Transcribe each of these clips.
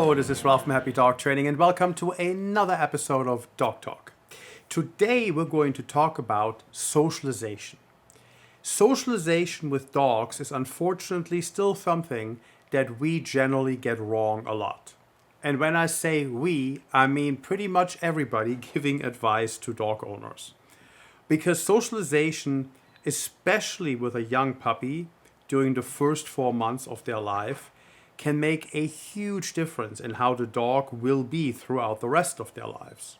Hello, this is Ralph from Happy Dog Training, and welcome to another episode of Dog Talk. Today we're going to talk about socialization. Socialization with dogs is unfortunately still something that we generally get wrong a lot. And when I say we, I mean pretty much everybody giving advice to dog owners. Because socialization, especially with a young puppy during the first 4 months of their life, can make a huge difference in how the dog will be throughout the rest of their lives.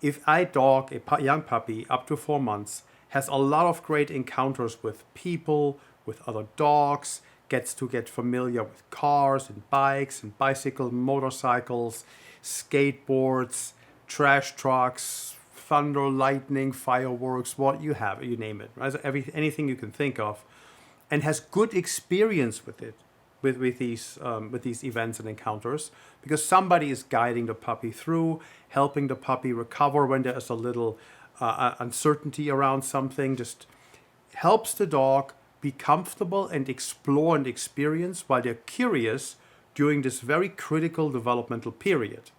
If a dog, a young puppy up to 4 months, has a lot of great encounters with people, with other dogs, gets to get familiar with cars and bikes and bicycles, motorcycles, skateboards, trash trucks, thunder, lightning, fireworks, what you have, you name it, right? Anything you can think of, and has good experience with it, with these events and encounters, because somebody is guiding the puppy through, helping the puppy recover when there is a little uncertainty around something, just helps the dog be comfortable and explore and experience while they're curious during this very critical developmental period.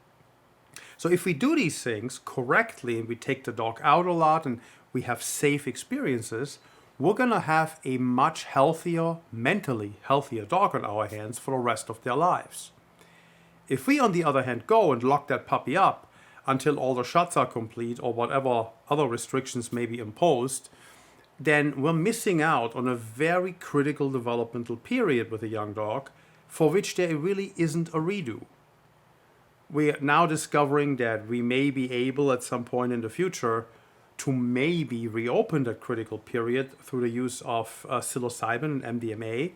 So if we do these things correctly and we take the dog out a lot and we have safe experiences, we're going to have a much healthier, mentally healthier dog on our hands for the rest of their lives. If we, on the other hand, go and lock that puppy up until all the shots are complete or whatever other restrictions may be imposed, then we're missing out on a very critical developmental period with a young dog for which there really isn't a redo. We are now discovering that we may be able at some point in the future to maybe reopen that critical period through the use of psilocybin and MDMA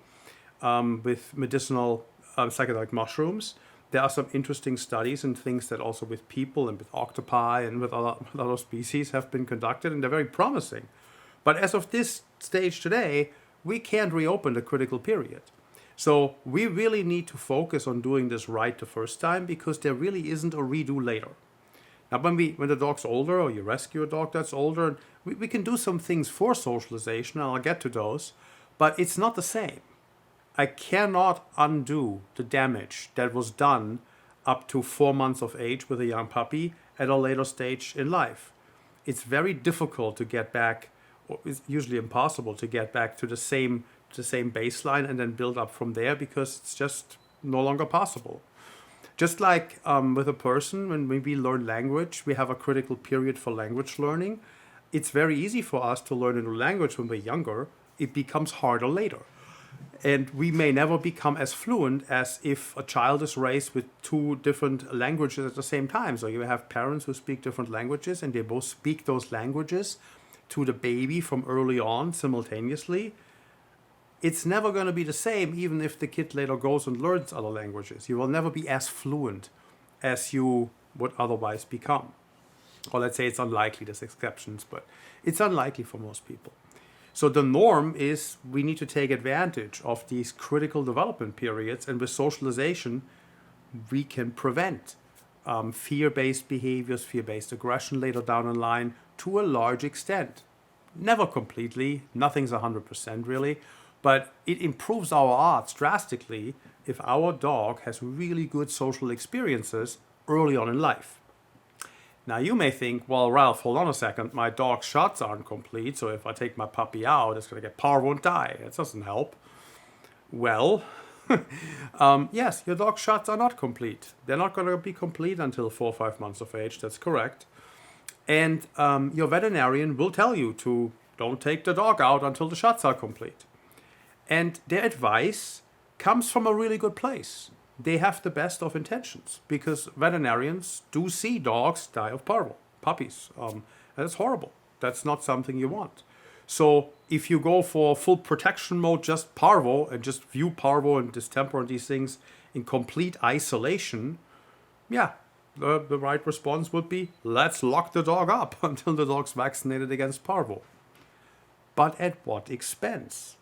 with medicinal psychedelic mushrooms. There are some interesting studies and things that also with people and with octopi and with other species have been conducted, and they're very promising. But as of this stage today, we can't reopen the critical period. So we really need to focus on doing this right the first time, because there really isn't a redo later. Now, when the dog's older, or you rescue a dog that's older, we can do some things for socialization, and I'll get to those, but it's not the same. I cannot undo the damage that was done up to 4 months of age with a young puppy at a later stage in life. It's very difficult to get back, or it's usually impossible to get back to the same baseline and then build up from there, because it's just no longer possible. Just like with a person, when we learn language, we have a critical period for language learning. It's very easy for us to learn a new language when we're younger. It becomes harder later. And we may never become as fluent as if a child is raised with two different languages at the same time. So you have parents who speak different languages, and they both speak those languages to the baby from early on simultaneously. It's never going to be the same, even if the kid later goes and learns other languages. You will never be as fluent as you would otherwise become. Or let's say it's unlikely, there's exceptions, but it's unlikely for most people. So the norm is we need to take advantage of these critical development periods, and with socialization, we can prevent fear-based behaviors, fear-based aggression later down the line to a large extent. Never completely, nothing's 100% really, but it improves our odds drastically if our dog has really good social experiences early on in life. Now you may think, well, Ralph, hold on a second, my dog's shots aren't complete, so if I take my puppy out, it's going to get parvo and die. That doesn't help. Well, yes, your dog's shots are not complete. They're not going to be complete until 4 or 5 months of age, that's correct. And your veterinarian will tell you to don't take the dog out until the shots are complete. And their advice comes from a really good place. They have the best of intentions, because veterinarians do see dogs die of parvo, puppies. And it's horrible. That's not something you want. So if you go for full protection mode, just parvo, and just view parvo and distemper and these things in complete isolation, yeah, the right response would be, let's lock the dog up until the dog's vaccinated against parvo. But at what expense?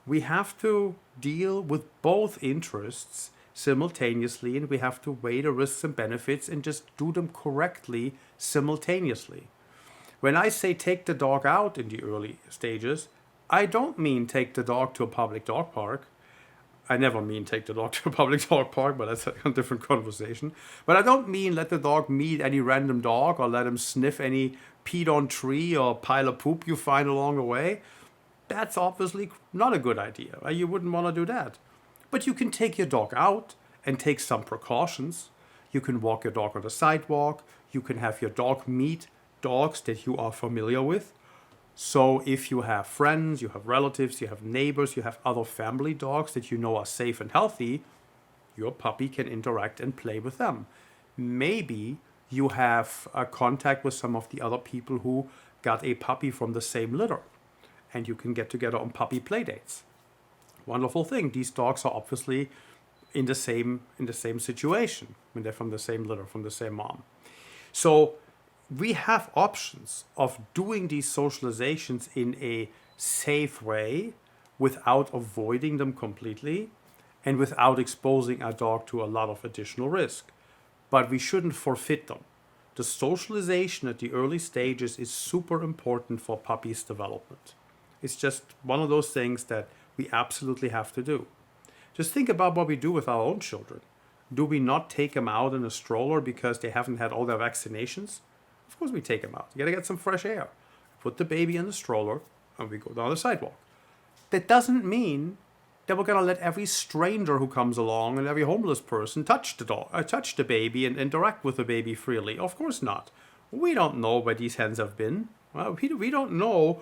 We have to deal with both interests simultaneously, and we have to weigh the risks and benefits and just do them correctly simultaneously. When I say take the dog out in the early stages, I don't mean take the dog to a public dog park. I never mean take the dog to a public dog park, but that's a different conversation. But I don't mean let the dog meet any random dog or let him sniff any peed on tree or pile of poop you find along the way. That's obviously not a good idea. Right? You wouldn't want to do that. But you can take your dog out and take some precautions. You can walk your dog on the sidewalk. You can have your dog meet dogs that you are familiar with. So if you have friends, you have relatives, you have neighbors, you have other family dogs that you know are safe and healthy, your puppy can interact and play with them. Maybe you have a contact with some of the other people who got a puppy from the same litter, and you can get together on puppy play dates. Wonderful thing. These dogs are obviously in the same situation when they're from the same litter, from the same mom. So we have options of doing these socializations in a safe way without avoiding them completely and without exposing our dog to a lot of additional risk. But we shouldn't forfeit them. The socialization at the early stages is super important for puppies' development. It's just one of those things that we absolutely have to do. Just think about what we do with our own children. Do we not take them out in a stroller because they haven't had all their vaccinations? Of course we take them out. You gotta get some fresh air. Put the baby in the stroller and we go down the sidewalk. That doesn't mean that we're gonna let every stranger who comes along and every homeless person touch the dog, touch the baby and interact with the baby freely. Of course not. We don't know where these hens have been. Well, we don't know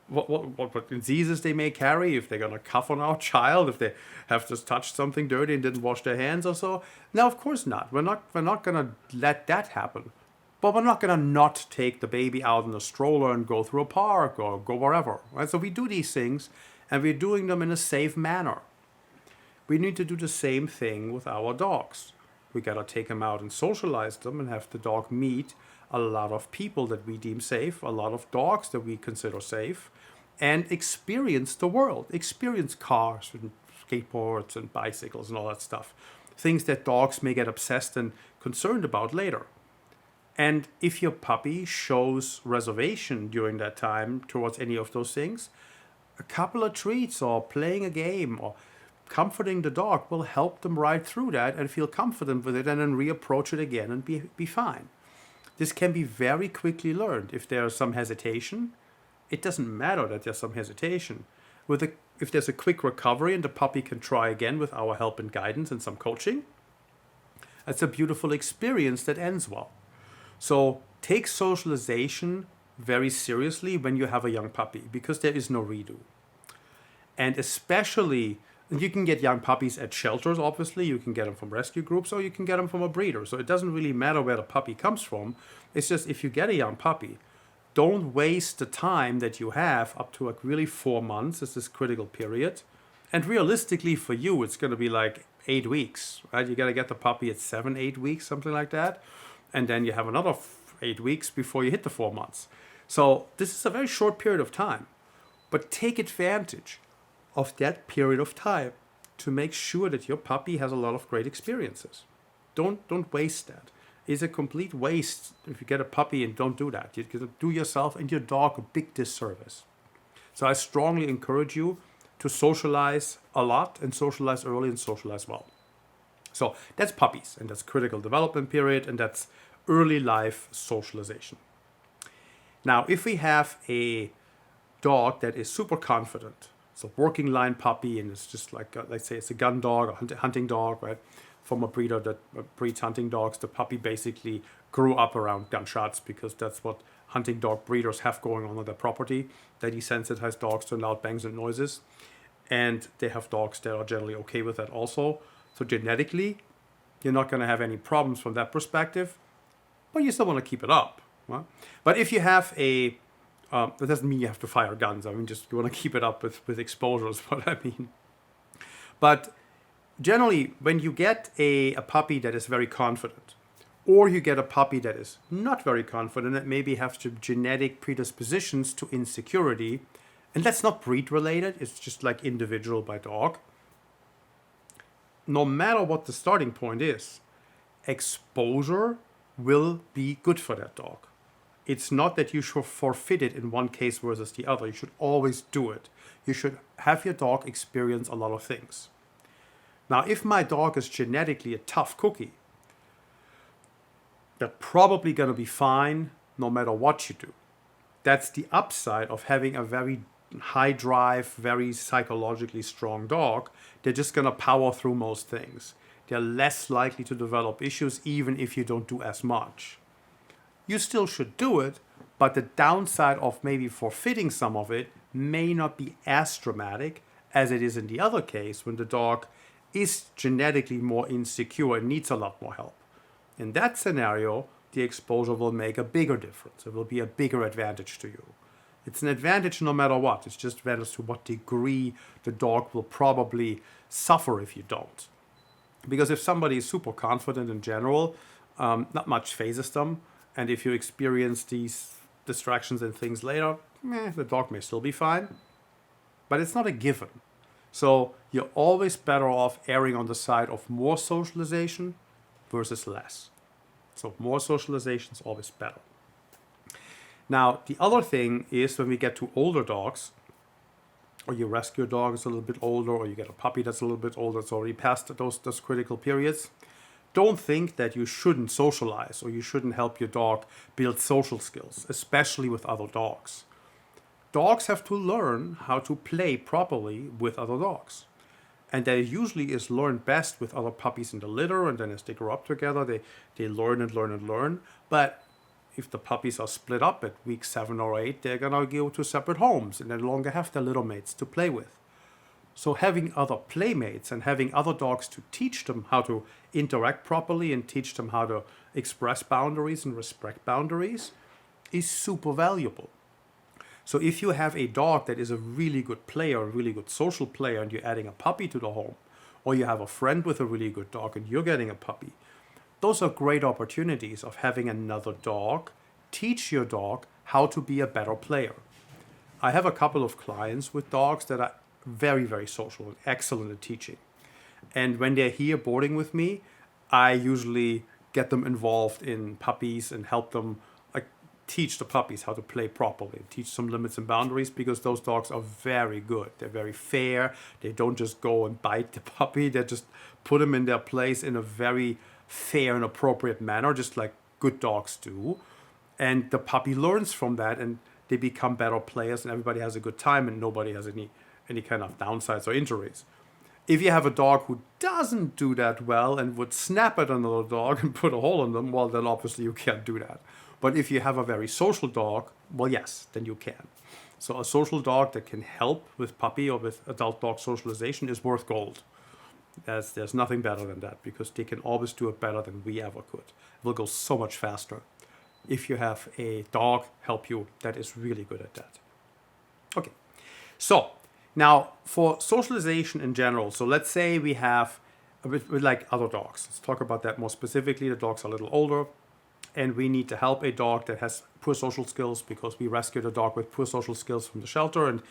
what diseases they may carry, if they're gonna cough on our child, if they have just touched something dirty and didn't wash their hands or so. No, of course not. We're not gonna let that happen. But we're not going to not take the baby out in a stroller and go through a park or go wherever. Right? So we do these things, and we're doing them in a safe manner. We need to do the same thing with our dogs. We got to take them out and socialize them and have the dog meet a lot of people that we deem safe, a lot of dogs that we consider safe, and experience the world. Experience cars and skateboards and bicycles and all that stuff. Things that dogs may get obsessed and concerned about later. And if your puppy shows reservation during that time towards any of those things, a couple of treats or playing a game or comforting the dog will help them ride through that and feel confident with it and then reapproach it again and be fine. This can be very quickly learned. If there's some hesitation, it doesn't matter that there's some hesitation. If there's a quick recovery and the puppy can try again with our help and guidance and some coaching, that's a beautiful experience that ends well. So take socialization very seriously when you have a young puppy, because there is no redo. And especially, you can get young puppies at shelters, obviously. You can get them from rescue groups or you can get them from a breeder. So it doesn't really matter where the puppy comes from. It's just if you get a young puppy, don't waste the time that you have up to like really 4 months is this critical period. And realistically for you, it's going to be like 8 weeks, right? You got to get the puppy at 7-8 weeks, something like that. And then you have another 8 weeks before you hit the 4 months. So this is a very short period of time. But take advantage of that period of time to make sure that your puppy has a lot of great experiences. Don't waste that. It's a complete waste if you get a puppy and don't do that. You're going to do yourself and your dog a big disservice. So I strongly encourage you to socialize a lot and socialize early and socialize well. So that's puppies, and that's critical development period, and that's early life socialization. Now, if we have a dog that is super confident, it's a working line puppy, and it's just like, let's say it's a gun dog or hunting dog, right? From a breeder that breeds hunting dogs, the puppy basically grew up around gunshots because that's what hunting dog breeders have going on their property. They desensitize dogs to loud bangs and noises, and they have dogs that are generally okay with that also. So genetically, you're not going to have any problems from that perspective, but you still want to keep it up. Right? But if you have that doesn't mean you have to fire guns. I mean, just you want to keep it up with exposure is what I mean. But generally, when you get a puppy that is very confident, or you get a puppy that is not very confident, that maybe has genetic predispositions to insecurity, and that's not breed related, it's just like individual by dog. No matter what the starting point is, exposure will be good for that dog. It's not that you should forfeit it in one case versus the other. You should always do it. You should have your dog experience a lot of things. Now, if my dog is genetically a tough cookie, they're probably going to be fine no matter what you do. That's the upside of having a very high drive, very psychologically strong dog. They're just going to power through most things. They're less likely to develop issues even if you don't do as much. You still should do it, but the downside of maybe forfeiting some of it may not be as dramatic as it is in the other case when the dog is genetically more insecure and needs a lot more help. In that scenario, the exposure will make a bigger difference. It will be a bigger advantage to you. It's an advantage no matter what. It's just advantage to what degree the dog will probably suffer if you don't. Because if somebody is super confident in general, not much phases them. And if you experience these distractions and things later, the dog may still be fine. But it's not a given. So you're always better off erring on the side of more socialization versus less. So more socialization is always better. Now, the other thing is when we get to older dogs, or you rescue a dog that's a little bit older, or you get a puppy that's a little bit older, it's already past those critical periods, don't think that you shouldn't socialize or you shouldn't help your dog build social skills, especially with other dogs. Dogs have to learn how to play properly with other dogs. And that usually is learned best with other puppies in the litter, and then as they grow up together, they learn and learn and learn. But if the puppies are split up at week 7 or 8, they're going to go to separate homes and they no longer have their little mates to play with. So having other playmates and having other dogs to teach them how to interact properly and teach them how to express boundaries and respect boundaries is super valuable. So if you have a dog that is a really good player, a really good social player, and you're adding a puppy to the home, or you have a friend with a really good dog and you're getting a puppy, those are great opportunities of having another dog teach your dog how to be a better player. I have a couple of clients with dogs that are very, very social and excellent at teaching. And when they're here boarding with me, I usually get them involved in puppies and help them teach the puppies how to play properly, teach some limits and boundaries, because those dogs are very good. They're very fair. They don't just go and bite the puppy. They just put them in their place in a very fair and appropriate manner, just like good dogs do. And the puppy learns from that and they become better players and everybody has a good time and nobody has any kind of downsides or injuries. If you have a dog who doesn't do that well and would snap at another dog and put a hole in them, well, then obviously you can't do that. But if you have a very social dog, well, yes, then you can. So a social dog that can help with puppy or with adult dog socialization is worth gold. There's nothing better than that, because they can always do it better than we ever could. It will go so much faster if you have a dog help you that is really good at that. Okay, so now for socialization in general, so let's say we have with like other dogs. Let's talk about that more specifically. The dog's are a little older, and we need to help a dog that has poor social skills because we rescued a dog with poor social skills from the shelter and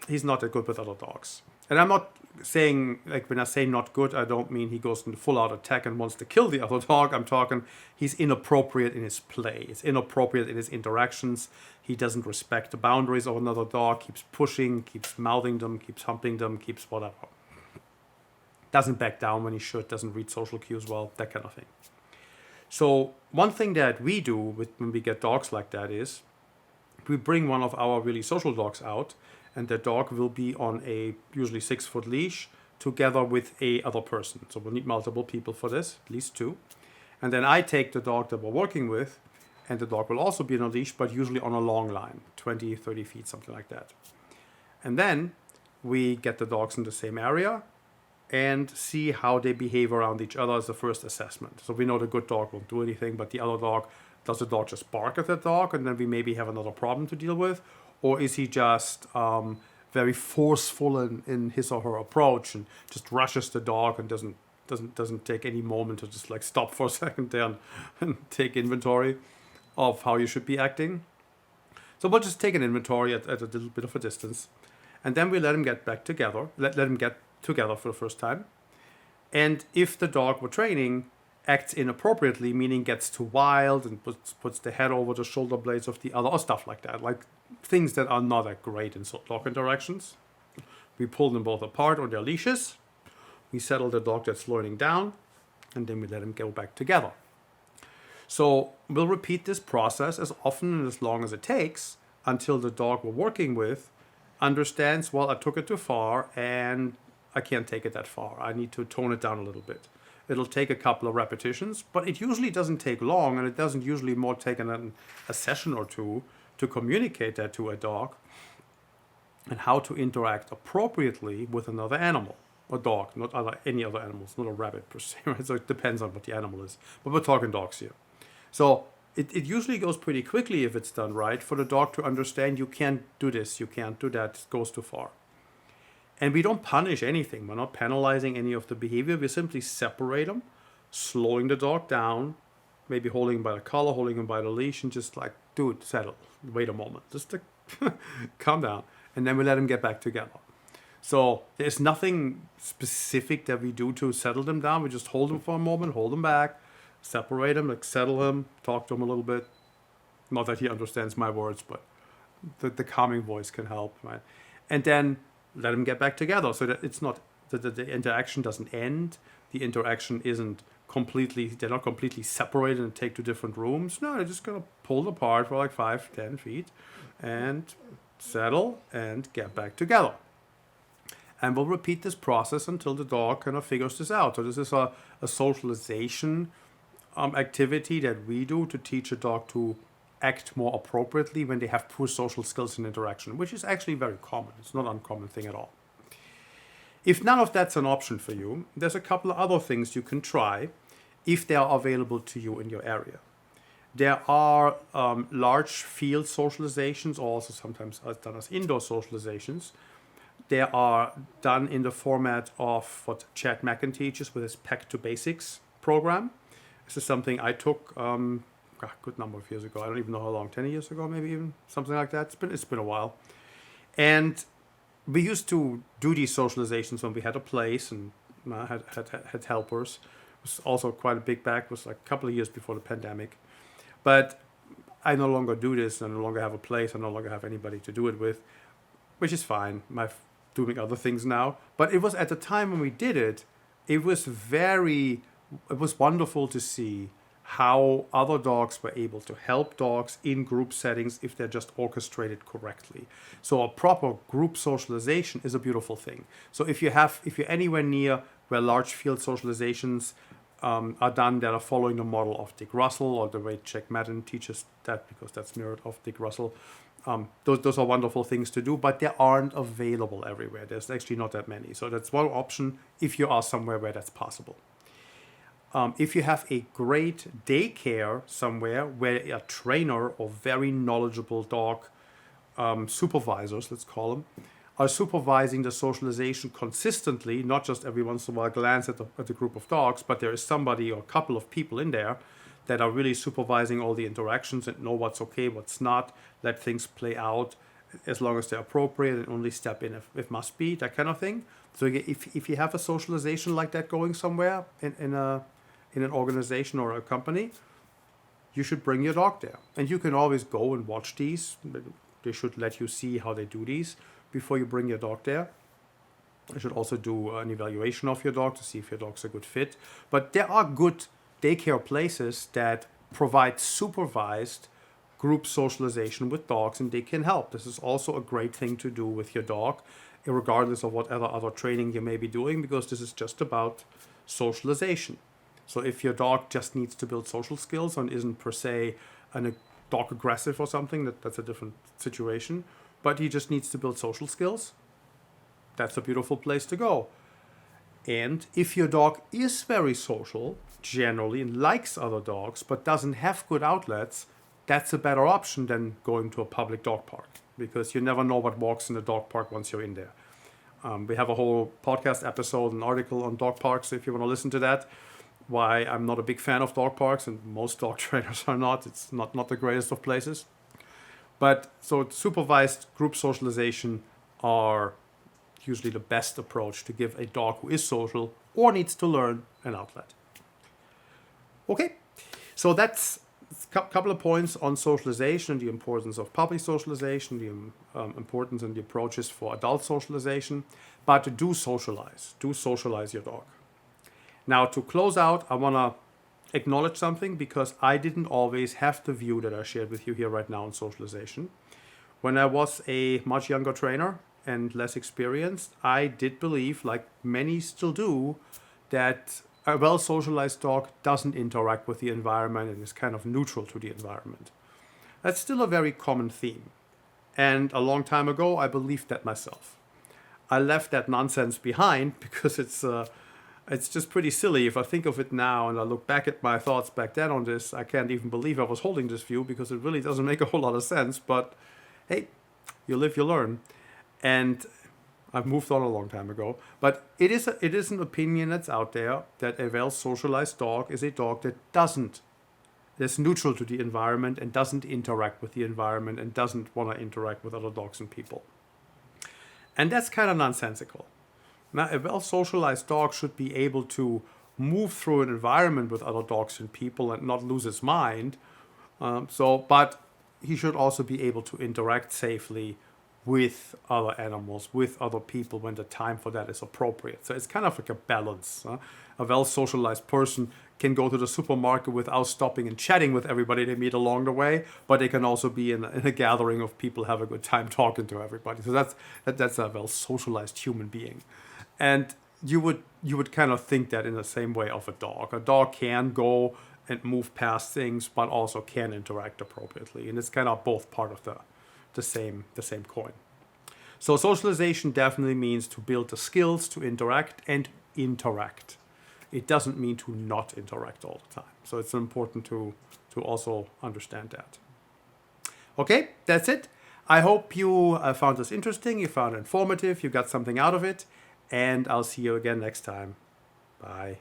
he's not that good with other dogs. And I'm not saying, like when I say not good, I don't mean he goes into full out attack and wants to kill the other dog. I'm talking he's inappropriate in his play. He's inappropriate in his interactions. He doesn't respect the boundaries of another dog, keeps pushing, keeps mouthing them, keeps humping them, keeps whatever. Doesn't back down when he should, doesn't read social cues well, that kind of thing. So one thing that we do when we get dogs like that is we bring one of our really social dogs out, and the dog will be on a usually 6-foot leash together with a other person. So we'll need multiple people for this, at least 2. And then I take the dog that we're working with, and the dog will also be on a leash, but usually on a long line, 20, 30 feet, something like that. And then we get the dogs in the same area and see how they behave around each other as the first assessment. So we know the good dog won't do anything, but the other dog, does the dog just bark at the dog and then we maybe have another problem to deal with? Or is he just very forceful in his or her approach and just rushes the dog and doesn't take any moment to just like stop for a second there and take inventory of how you should be acting? So we'll just take an inventory at a little bit of a distance, and then we let him get back together, let him get together for the first time. And if the dog we're training acts inappropriately, meaning gets too wild and puts the head over the shoulder blades of the other, or stuff like that, like things that are not that great in dog interactions, we pull them both apart on their leashes, We settle the dog that's learning down, and then we let him go back together. So we'll repeat this process as often and as long as it takes until the dog we're working with understands, well, I took it too far and I can't take it that far. I need to tone it down a little bit. It'll take a couple of repetitions, but it usually doesn't take long, and it doesn't usually more take a session or two to communicate that to a dog and how to interact appropriately with another animal. A dog, not any other animals, not a rabbit per se. Right? So it depends on what the animal is. But we're talking dogs here. So it usually goes pretty quickly if it's done right for the dog to understand you can't do this, you can't do that, it goes too far. And we don't punish anything. We're not penalizing any of the behavior. We simply separate them, slowing the dog down, maybe holding him by the collar, holding him by the leash, and just like, dude, settle. Wait a moment. Just calm down. And then we let him get back together. So there's nothing specific that we do to settle them down. We just hold them for a moment, hold them back, separate them, like settle him, talk to him a little bit. Not that he understands my words, but the calming voice can help, right? And then let them get back together so that it's not that the interaction doesn't end. The interaction isn't completely, they're not completely separated and take to different rooms. No, they're just gonna pull apart for like 5-10 feet and settle and get back together. And we'll repeat this process until the dog kind of figures this out. So this is a socialization activity that we do to teach a dog to act more appropriately when they have poor social skills and interaction, which is actually very common. It's not an uncommon thing at all. If none of that's an option for you, there's a couple of other things you can try if they are available to you in your area. There are large field socializations, or also sometimes done as indoor socializations. They are done in the format of what Chad Mackin teaches with his Back to Basics program. This is something I took a good number of years ago. I don't even know how long, 10 years ago, maybe even something like that. It's been a while. And we used to do these socializations when we had a place and had helpers. It was also quite a big back. It was like a couple of years before the pandemic. But I no longer do this. I no longer have a place. I no longer have anybody to do it with, which is fine. I'm doing other things now. But it was at the time when we did it, it was wonderful to see how other dogs were able to help dogs in group settings if they're just orchestrated correctly. So a proper group socialization is a beautiful thing. So if you're anywhere near where large field socializations are done that are following the model of Dick Russell, or the way Jack Madden teaches that, because that's mirrored of Dick Russell, those are wonderful things to do, but they aren't available everywhere. There's actually not that many. So that's one option if you are somewhere where that's possible. If you have a great daycare somewhere where a trainer or very knowledgeable dog supervisors, let's call them, are supervising the socialization consistently, not just every once in a while glance at the group of dogs, but there is somebody or a couple of people in there that are really supervising all the interactions and know what's okay, what's not, let things play out as long as they're appropriate and only step in if must be, that kind of thing. So if you have a socialization like that going somewhere in an organization or a company, you should bring your dog there. And you can always go and watch these. They should let you see how they do these before you bring your dog there. You should also do an evaluation of your dog to see if your dog's a good fit. But there are good daycare places that provide supervised group socialization with dogs, and they can help. This is also a great thing to do with your dog, regardless of whatever other training you may be doing, because this is just about socialization. So if your dog just needs to build social skills and isn't per se a dog aggressive or something, that's a different situation, but he just needs to build social skills, that's a beautiful place to go. And if your dog is very social, generally, and likes other dogs, but doesn't have good outlets, that's a better option than going to a public dog park, because you never know what walks in the dog park once you're in there. We have a whole podcast episode, an article on dog parks, if you want to listen to that. Why I'm not a big fan of dog parks, and most dog trainers are not. It's not the greatest of places. But so supervised group socialization are usually the best approach to give a dog who is social or needs to learn an outlet. Okay, so that's couple of points on socialization, the importance of public socialization, the importance and the approaches for adult socialization. But do socialize your dog. Now, to close out, I want to acknowledge something, because I didn't always have the view that I shared with you here right now on socialization. When I was a much younger trainer and less experienced, I did believe, like many still do, that a well-socialized dog doesn't interact with the environment and is kind of neutral to the environment. That's still a very common theme. And a long time ago, I believed that myself. I left that nonsense behind because it's just pretty silly. If I think of it now and I look back at my thoughts back then on this, I can't even believe I was holding this view, because it really doesn't make a whole lot of sense. But hey, you live, you learn. And I've moved on a long time ago. But it is an opinion that's out there that a well-socialized dog is a dog that's neutral to the environment and doesn't interact with the environment and doesn't want to interact with other dogs and people. And that's kind of nonsensical. Now, a well-socialized dog should be able to move through an environment with other dogs and people and not lose his mind. But he should also be able to interact safely with other animals, with other people when the time for that is appropriate. So it's kind of like a balance. A well-socialized person can go to the supermarket without stopping and chatting with everybody they meet along the way, but they can also be in a gathering of people, have a good time talking to everybody. So that's a well-socialized human being. And you would kind of think that in the same way of a dog. A dog can go and move past things, but also can interact appropriately. And it's kind of both part of the same coin. So socialization definitely means to build the skills to interact and interact. It doesn't mean to not interact all the time. So it's important to also understand that. Okay, that's it. I hope you found this interesting, you found it informative, you got something out of it, and I'll see you again next time. Bye.